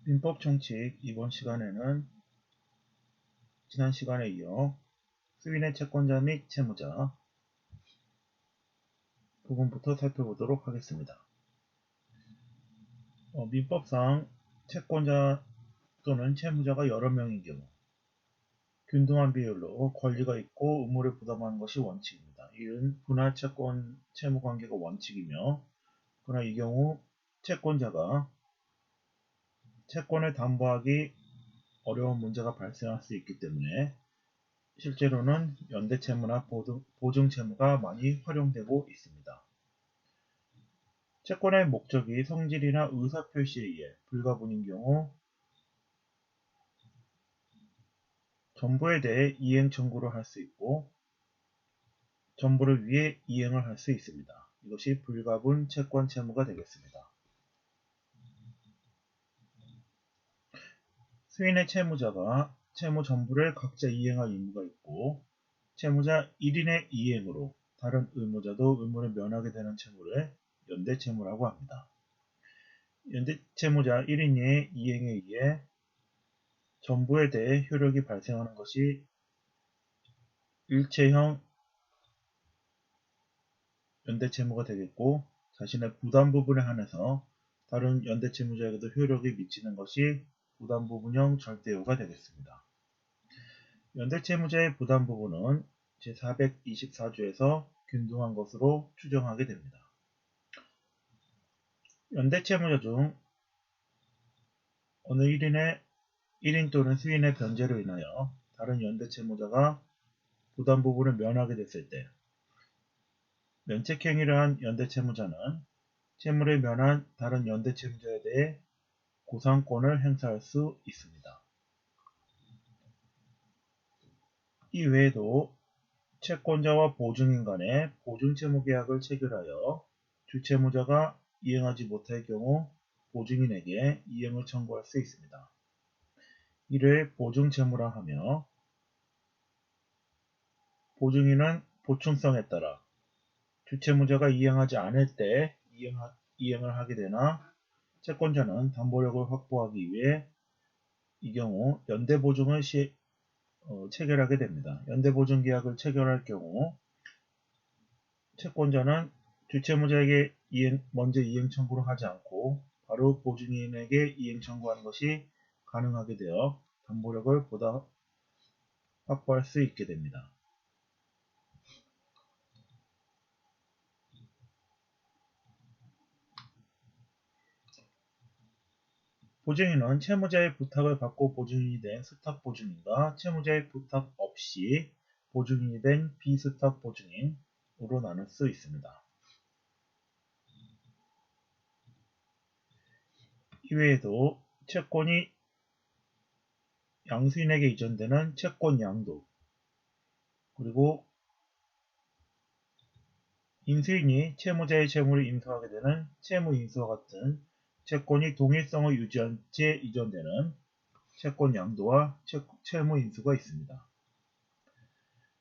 민법 총칙 이번 시간에는 지난 시간에 이어 수인의 채권자 및 채무자 부분부터 살펴보도록 하겠습니다. 민법상 채권자 또는 채무자가 여러 명인 경우 균등한 비율로 권리가 있고 의무를 부담하는 것이 원칙입니다. 이는 분할 채권 채무 관계가 원칙이며, 그러나 이 경우 채권자가 채권을 담보하기 어려운 문제가 발생할 수 있기 때문에 실제로는 연대채무나 보증채무가 많이 활용되고 있습니다. 채권의 목적이 성질이나 의사표시에 의해 불가분인 경우 전부에 대해 이행 청구를 할 수 있고 전부를 위해 이행을 할 수 있습니다. 이것이 불가분 채권 채무가 되겠습니다. 수인의 채무자가 채무 전부를 각자 이행할 의무가 있고, 채무자 1인의 이행으로 다른 의무자도 의무를 면하게 되는 채무를 연대채무라고 합니다. 연대채무자 1인의 이행에 의해 전부에 대해 효력이 발생하는 것이 일체형 연대채무가 되겠고, 자신의 부담 부분에 한해서 다른 연대채무자에게도 효력이 미치는 것이 부담 부분형 절대요가 되겠습니다. 연대채무자의 부담 부분은 제424조에서 균등한 것으로 추정하게 됩니다. 연대채무자 중 어느 1인 또는 수인의 변제로 인하여 다른 연대채무자가 부담 부분을 면하게 됐을 때, 면책행위를 한 연대채무자는 채무를 면한 다른 연대채무자에 대해 고상권을 행사할 수 있습니다. 이 외에도 채권자와 보증인 간의 보증채무계약을 체결하여 주채무자가 이행하지 못할 경우 보증인에게 이행을 청구할 수 있습니다. 이를 보증채무라 하며, 보증인은 보충성에 따라 주채무자가 이행하지 않을 때 이행을 하게 되나, 채권자는 담보력을 확보하기 위해 이 경우 연대보증을 체결하게 됩니다. 연대보증계약을 체결할 경우 채권자는 주채무자에게 먼저 이행 청구를 하지 않고 바로 보증인에게 이행 청구하는 것이 가능하게 되어 담보력을 보다 확보할 수 있게 됩니다. 보증인은 채무자의 부탁을 받고 보증인이 된 수탁보증인과 채무자의 부탁 없이 보증인이 된 비수탁보증인으로 나눌 수 있습니다. 이외에도 채권이 양수인에게 이전되는 채권양도, 그리고 인수인이 채무자의 채무를 인수하게 되는 채무인수와 같은 채권이 동일성을 유지한 채 이전되는 채권양도와 채무인수가 있습니다.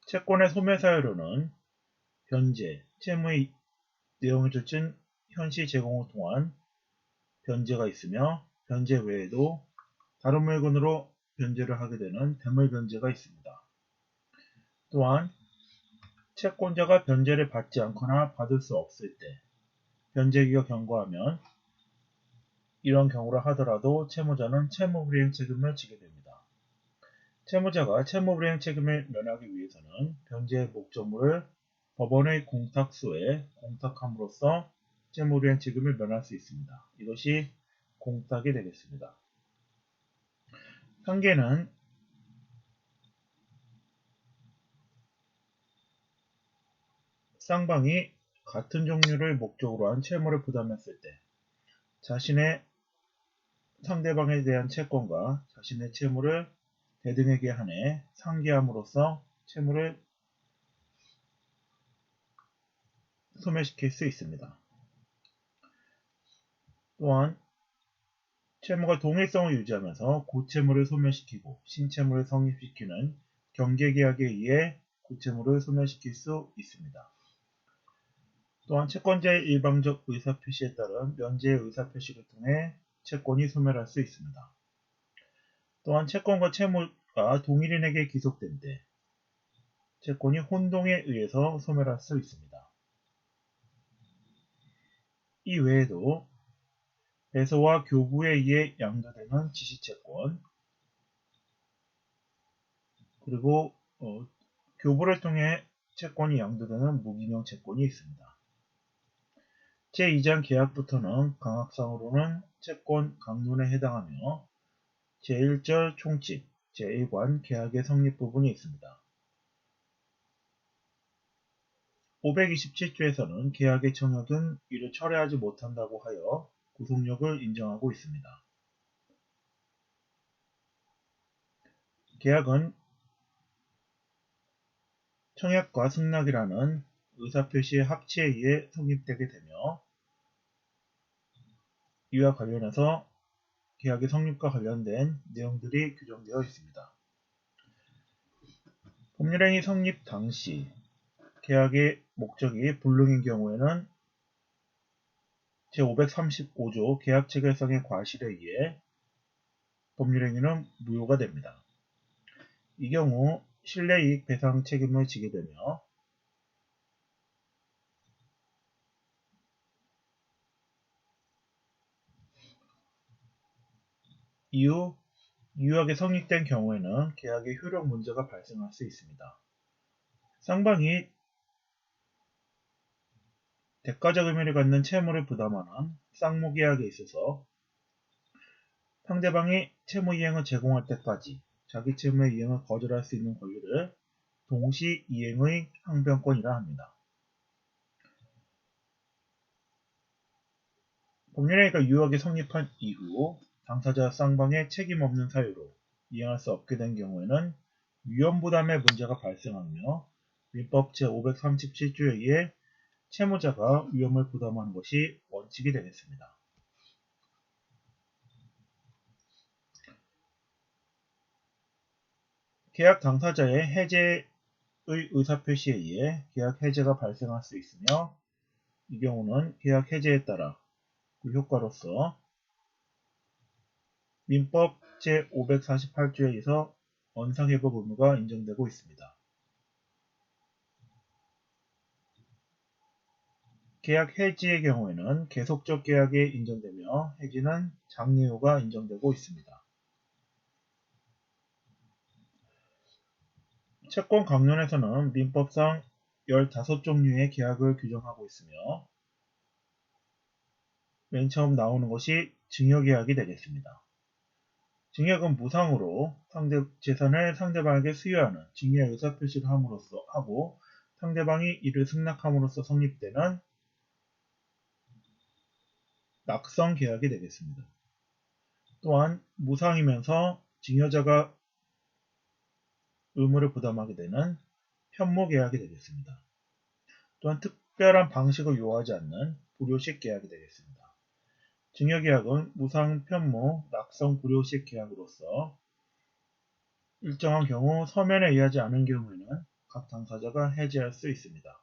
채권의 소멸사유로는 변제, 채무의 내용을 갖춘 현시 제공을 통한 변제가 있으며, 변제 외에도 다른 물건으로 변제를 하게 되는 대물변제가 있습니다. 또한 채권자가 변제를 받지 않거나 받을 수 없을 때 변제기가 경과하면 이런 경우를 하더라도 채무자는 채무불이행 책임을 지게 됩니다. 채무자가 채무불이행 책임을 면하기 위해서는 변제의 목적물을 법원의 공탁소에 공탁함으로써 채무불이행 책임을 면할 수 있습니다. 이것이 공탁이 되겠습니다. 한계는 쌍방이 같은 종류를 목적으로 한 채무를 부담했을 때 자신의 상대방에 대한 채권과 자신의 채무를 대등하게 한해 상계함으로써 채무를 소멸시킬 수 있습니다. 또한 채무가 동일성을 유지하면서 고채무를 소멸시키고 신채무를 성립시키는 경계계약에 의해 고채무를 소멸시킬 수 있습니다. 또한 채권자의 일방적 의사표시에 따른 면제의 의사표시를 통해 채권이 소멸할 수 있습니다. 또한 채권과 채무가 동일인에게 귀속된 때 채권이 혼동에 의해서 소멸할 수 있습니다. 이 외에도 배서와 교부에 의해 양도되는 지시채권, 그리고 교부를 통해 채권이 양도되는 무기명 채권이 있습니다. 제2장 계약부터는 강학상으로는 채권 강론에 해당하며 제1절 총칙, 제1관 계약의 성립 부분이 있습니다. 527조에서는 계약의 청약은 이를 철회하지 못한다고 하여 구속력을 인정하고 있습니다. 계약은 청약과 승낙이라는 의사표시의 합치에 의해 성립되게 되며 이와 관련해서 계약의 성립과 관련된 내용들이 규정되어 있습니다. 법률행위 성립 당시 계약의 목적이 불능인 경우에는 제535조 계약체결성의 과실에 의해 법률행위는 무효가 됩니다. 이 경우 실내이익 배상 책임을 지게 되며 이후 유효하게 성립된 경우에는 계약의 효력 문제가 발생할 수 있습니다. 쌍방이 대가적 의미를 갖는 채무를 부담하는 쌍무계약에 있어서 상대방이 채무 이행을 제공할 때까지 자기 채무의 이행을 거절할 수 있는 권리를 동시 이행의 항변권이라 합니다. 법률행위가 유효하게 성립한 이후 당사자 쌍방의 책임 없는 사유로 이행할 수 없게 된 경우에는 위험부담의 문제가 발생하며 민법 제537조에 의해 채무자가 위험을 부담하는 것이 원칙이 되겠습니다. 계약 당사자의 해제의 의사표시에 의해 계약 해제가 발생할 수 있으며 이 경우는 계약 해제에 따라 그 효과로서 민법 제548조에 의해서 원상회복 의무가 인정되고 있습니다. 계약 해지의 경우에는 계속적 계약이 인정되며 해지는 장래효가 인정되고 있습니다. 채권 강론에서는 민법상 15종류의 계약을 규정하고 있으며 맨 처음 나오는 것이 증여계약이 되겠습니다. 증여는 무상으로 재산을 상대방에게 수여하는 증여의 의사표시를 함으로써 하고 상대방이 이를 승낙함으로써 성립되는 낙성계약이 되겠습니다. 또한 무상이면서 증여자가 의무를 부담하게 되는 편모계약이 되겠습니다. 또한 특별한 방식을 요하지 않는 불효식 계약이 되겠습니다. 증여계약은 무상, 편모, 낙성, 불효식 계약으로서 일정한 경우 서면에 의하지 않은 경우에는 각 당사자가 해지할 수 있습니다.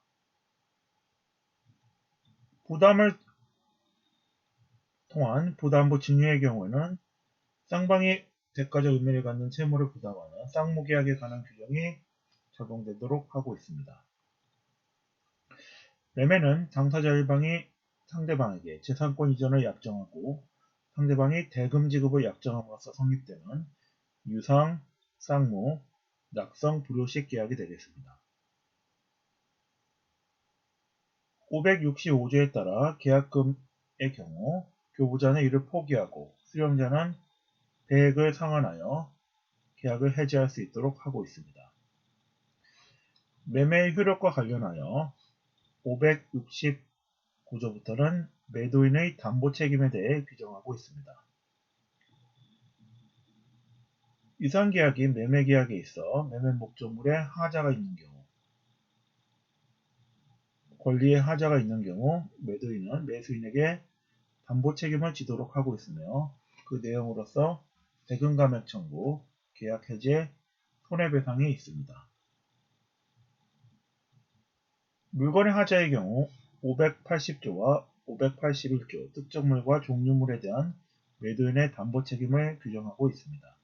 부담을 통한 부담부 증여의 경우에는 쌍방이 대가적 의미를 갖는 채무를 부담하는 쌍무계약에 관한 규정이 적용되도록 하고 있습니다. 매매는 당사자 일방이 상대방에게 재산권 이전을 약정하고 상대방이 대금 지급을 약정함으로써 성립되는 유상, 쌍무, 낙성, 불효식 계약이 되겠습니다. 565조에 따라 계약금의 경우 교부자는 이를 포기하고 수령자는 배액을 상환하여 계약을 해지할 수 있도록 하고 있습니다. 매매의 효력과 관련하여 569조부터는 매도인의 담보 책임에 대해 규정하고 있습니다. 유상계약인 매매계약에 있어 매매 목적물에 하자가 있는 경우, 권리에 하자가 있는 경우 매도인은 매수인에게 담보 책임을 지도록 하고 있으며 그 내용으로서 대금감액 청구, 계약 해제, 손해배상이 있습니다. 물건의 하자의 경우 580조와 581조 특정물과 종류물에 대한 매도인의 담보 책임을 규정하고 있습니다.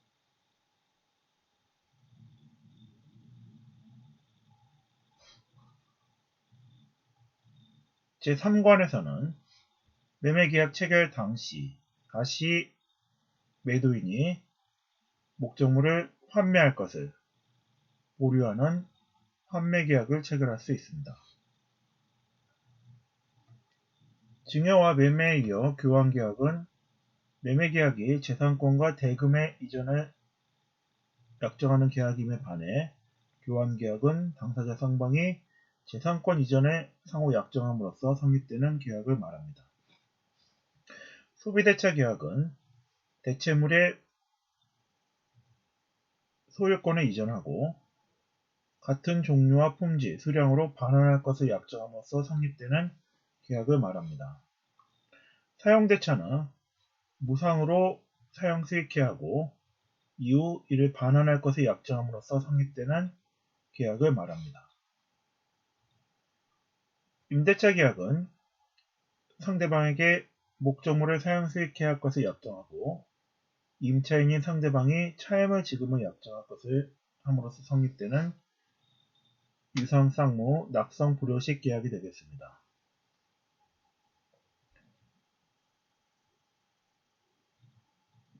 제3관에서는 매매계약 체결 당시 다시 매도인이 목적물을 환매할 것을 보류하는 환매계약을 체결할 수 있습니다. 증여와 매매에 이어 교환계약은 매매계약이 재산권과 대금의 이전을 약정하는 계약임에 반해 교환계약은 당사자双方이 재산권 이전을 상호 약정함으로써 성립되는 계약을 말합니다. 소비대차 계약은 대체물의 소유권을 이전하고 같은 종류와 품질, 수량으로 반환할 것을 약정함으로써 성립되는 계약을 말합니다. 사용대차는 무상으로 사용 수익케 하고 이후 이를 반환할 것을 약정함으로써 성립되는 계약을 말합니다. 임대차 계약은 상대방에게 목적물을 사용 수익케 할 것을 약정하고 임차인인 상대방이 차임을 지급을 약정할 것을 함으로써 성립되는 유상 쌍무, 낙성 불효식 계약이 되겠습니다.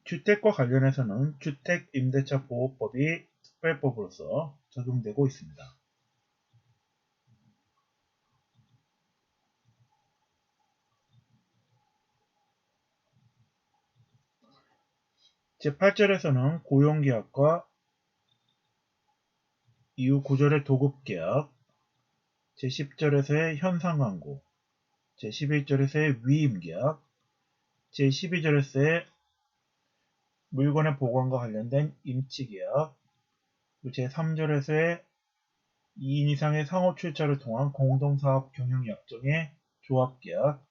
주택과 관련해서는 주택임대차보호법이 특별법으로서 적용되고 있습니다. 제8절에서는 고용계약과 이후 9절의 도급계약, 제10절에서의 현상광고, 제11절에서의 위임계약, 제12절에서의 물건의 보관과 관련된 임치계약, 제3절에서의 2인 이상의 상호 출자를 통한 공동사업 경영약정의 조합계약,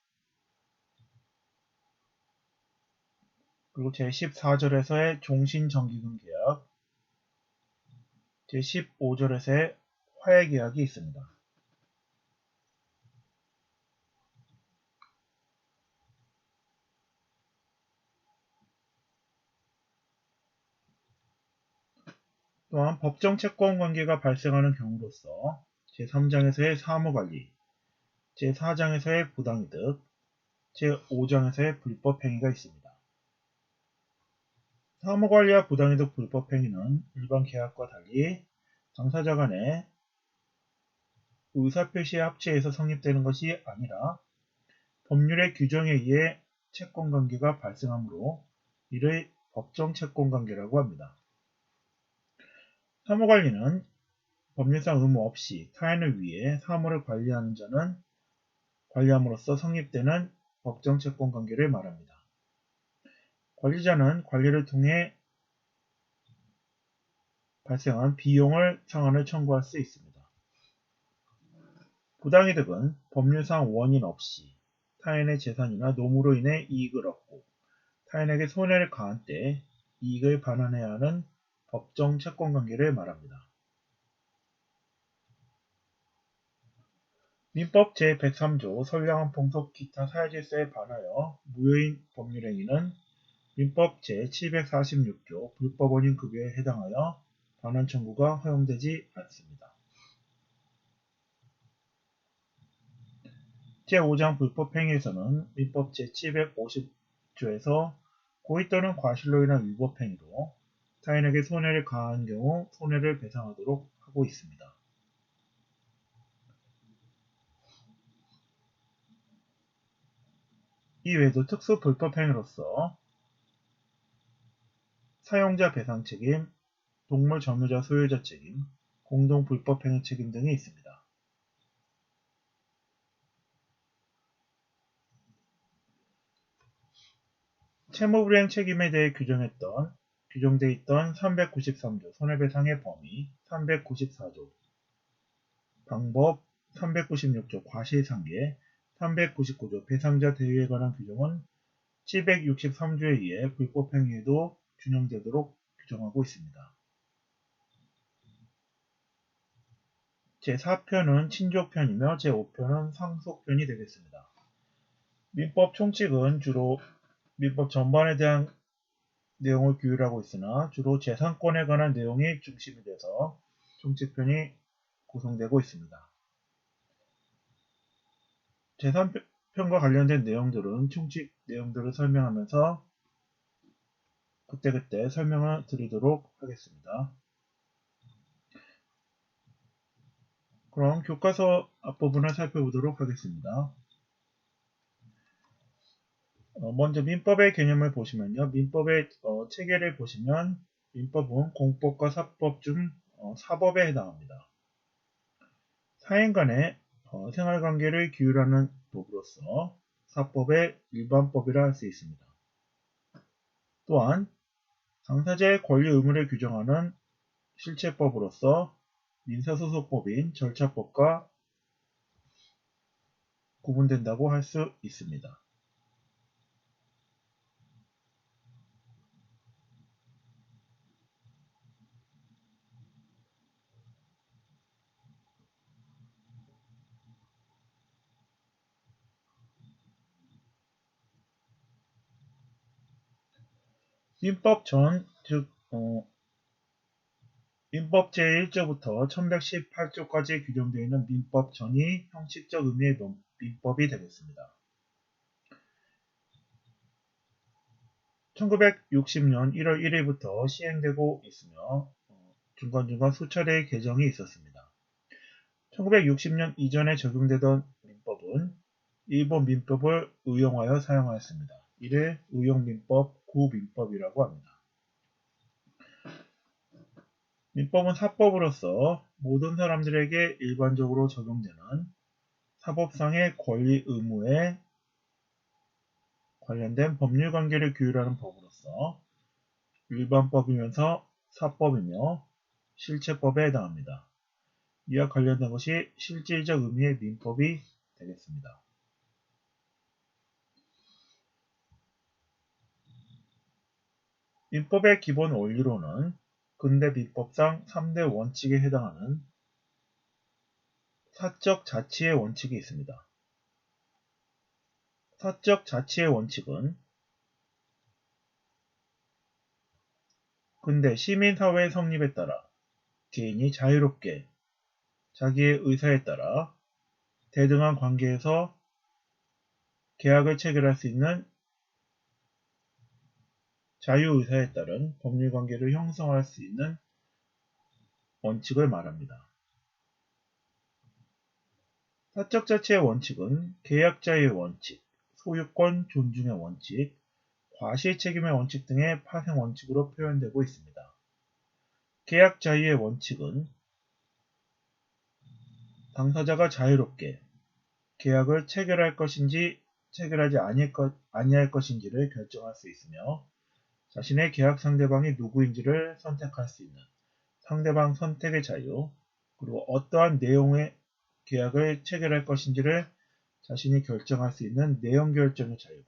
그리고 제14절에서의 종신정기금계약, 제15절에서의 화해계약이 있습니다. 또한 법정 채권관계가 발생하는 경우로서 제3장에서의 사무관리, 제4장에서의 부당이득, 제5장에서의 불법행위가 있습니다. 사무관리와 부당이득 불법행위는 일반 계약과 달리 당사자 간의 의사표시의 합치에서 성립되는 것이 아니라 법률의 규정에 의해 채권관계가 발생하므로 이를 법정 채권관계라고 합니다. 사무관리는 법률상 의무 없이 타인을 위해 사무를 관리하는 자는 관리함으로써 성립되는 법정 채권관계를 말합니다. 관리자는 관리를 통해 발생한 비용을 상환을 청구할 수 있습니다. 부당이득은 법률상 원인 없이 타인의 재산이나 노무로 인해 이익을 얻고 타인에게 손해를 가한 때 이익을 반환해야 하는 법정 채권관계를 말합니다. 민법 제103조 선량한 풍속 기타 사회질서에 반하여 무효인 법률행위는 민법 제746조 불법원인 급여에 해당하여 반환 청구가 허용되지 않습니다. 제5장 불법행위에서는 민법 제750조에서 고의 또는 과실로 인한 위법행위로 타인에게 손해를 가한 경우 손해를 배상하도록 하고 있습니다. 이외에도 특수 불법행위로서 사용자 배상 책임, 동물 점유자 소유자 책임, 공동 불법행위 책임 등이 있습니다. 채무불이행 책임에 대해 규정되어 있던 393조 손해배상의 범위, 394조 방법, 396조 과실상계, 399조 배상자 대위에 관한 규정은 763조에 의해 불법행위에도 준용되도록 규정하고 있습니다. 제4편은 친족편이며 제5편은 상속편이 되겠습니다. 민법 총칙은 주로 민법 전반에 대한 내용을 규율하고 있으나 주로 재산권에 관한 내용이 중심이 돼서 총칙편이 구성되고 있습니다. 재산편과 관련된 내용들은 총칙 내용들을 설명하면서 그때그때 설명을 드리도록 하겠습니다. 그럼 교과서 앞부분을 살펴보도록 하겠습니다. 먼저 민법의 개념을 보시면요. 민법의 체계를 보시면 민법은 공법과 사법 중 사법에 해당합니다. 사행 간의 생활관계를 규율하는 법으로서 사법의 일반법이라 할 수 있습니다. 또한 당사자의 권리 의무를 규정하는 실체법으로서 민사소송법인 절차법과 구분된다고 할 수 있습니다. 민법 전, 즉 민법 제1조부터 1118조까지 규정되어 있는 민법 전이 형식적 의미의 민법이 되겠습니다. 1960년 1월 1일부터 시행되고 있으며 중간중간 수차례의 개정이 있었습니다. 1960년 이전에 적용되던 민법은 일본 민법을 의용하여 사용하였습니다. 이를 의용민법, 구민법이라고 합니다. 민법은 사법으로서 모든 사람들에게 일반적으로 적용되는 사법상의 권리 의무에 관련된 법률 관계를 규율하는 법으로서 일반법이면서 사법이며 실체법에 해당합니다. 이와 관련된 것이 실질적 의미의 민법이 되겠습니다. 민법의 기본 원리로는 근대 민법상 3대 원칙에 해당하는 사적 자치의 원칙이 있습니다. 사적 자치의 원칙은 근대 시민사회의 성립에 따라 개인이 자유롭게 자기의 의사에 따라 대등한 관계에서 계약을 체결할 수 있는 자유의사에 따른 법률관계를 형성할 수 있는 원칙을 말합니다. 사적 자치의 원칙은 계약자의 원칙, 소유권 존중의 원칙, 과실 책임의 원칙 등의 파생 원칙으로 표현되고 있습니다. 계약 자유의 원칙은 당사자가 자유롭게 계약을 체결할 것인지 체결하지 아니할 것인지를 결정할 수 있으며 자신의 계약 상대방이 누구인지를 선택할 수 있는 상대방 선택의 자유, 그리고 어떠한 내용의 계약을 체결할 것인지를 자신이 결정할 수 있는 내용 결정의 자유,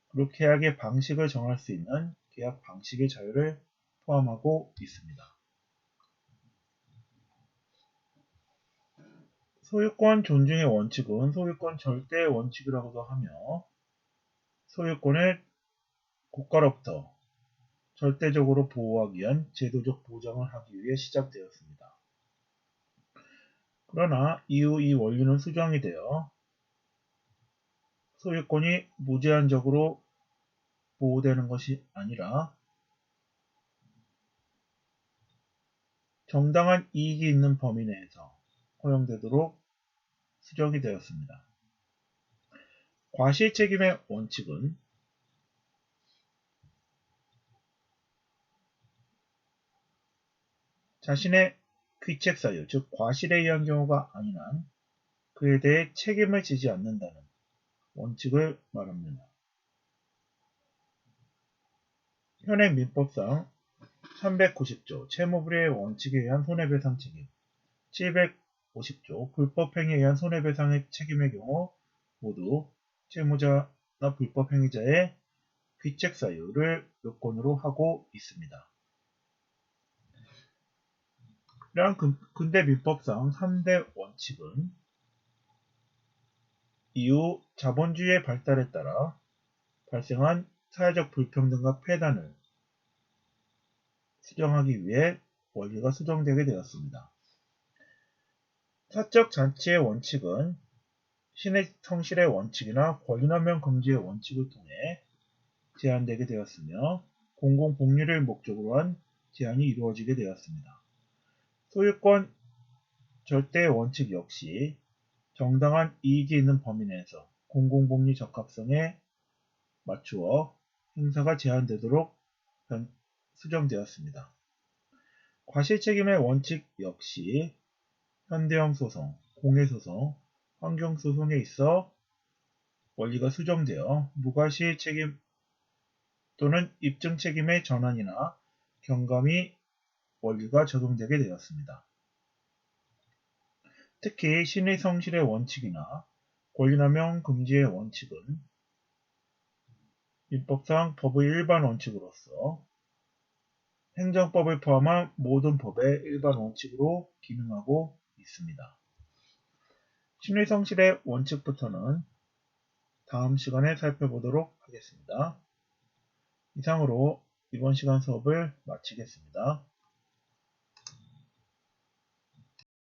그리고 계약의 방식을 정할 수 있는 계약 방식의 자유를 포함하고 있습니다. 소유권 존중의 원칙은 소유권 절대의 원칙이라고도 하며 소유권을 국가로부터 절대적으로 보호하기 위한 제도적 보장을 하기 위해 시작되었습니다. 그러나 이후 이 원리는 수정이 되어 소유권이 무제한적으로 보호되는 것이 아니라 정당한 이익이 있는 범위 내에서 허용되도록 수정이 되었습니다. 과실책임의 원칙은 자신의 귀책 사유, 즉 과실에 의한 경우가 아닌 한 그에 대해 책임을 지지 않는다는 원칙을 말합니다. 현행 민법상 390조 채무불이의 원칙에 의한 손해배상 책임, 750조 불법행위에 의한 손해배상의 책임의 경우 모두 채무자나 불법행위자의 귀책 사유를 요건으로 하고 있습니다. 이러한 근대 민법상 3대 원칙은 이후 자본주의의 발달에 따라 발생한 사회적 불평등과 폐단을 수정하기 위해 원리가 수정되게 되었습니다. 사적 잔치의 원칙은 신의 성실의 원칙이나 권리남용 금지의 원칙을 통해 제한되게 되었으며 공공복리를 목적으로 한 제한이 이루어지게 되었습니다. 소유권 절대의 원칙 역시 정당한 이익이 있는 범위 내에서 공공복리 적합성에 맞추어 행사가 제한되도록 수정되었습니다. 과실책임의 원칙 역시 현대형 소송, 공해소송, 환경소송에 있어 원리가 수정되어 무과실 책임 또는 입증 책임의 전환이나 경감이 원리가 적용되게 되었습니다. 특히 신의 성실의 원칙이나 권리남용 금지의 원칙은 민법상 법의 일반 원칙으로서 행정법을 포함한 모든 법의 일반 원칙으로 기능하고 있습니다. 신의 성실의 원칙부터는 다음 시간에 살펴보도록 하겠습니다. 이상으로 이번 시간 수업을 마치겠습니다.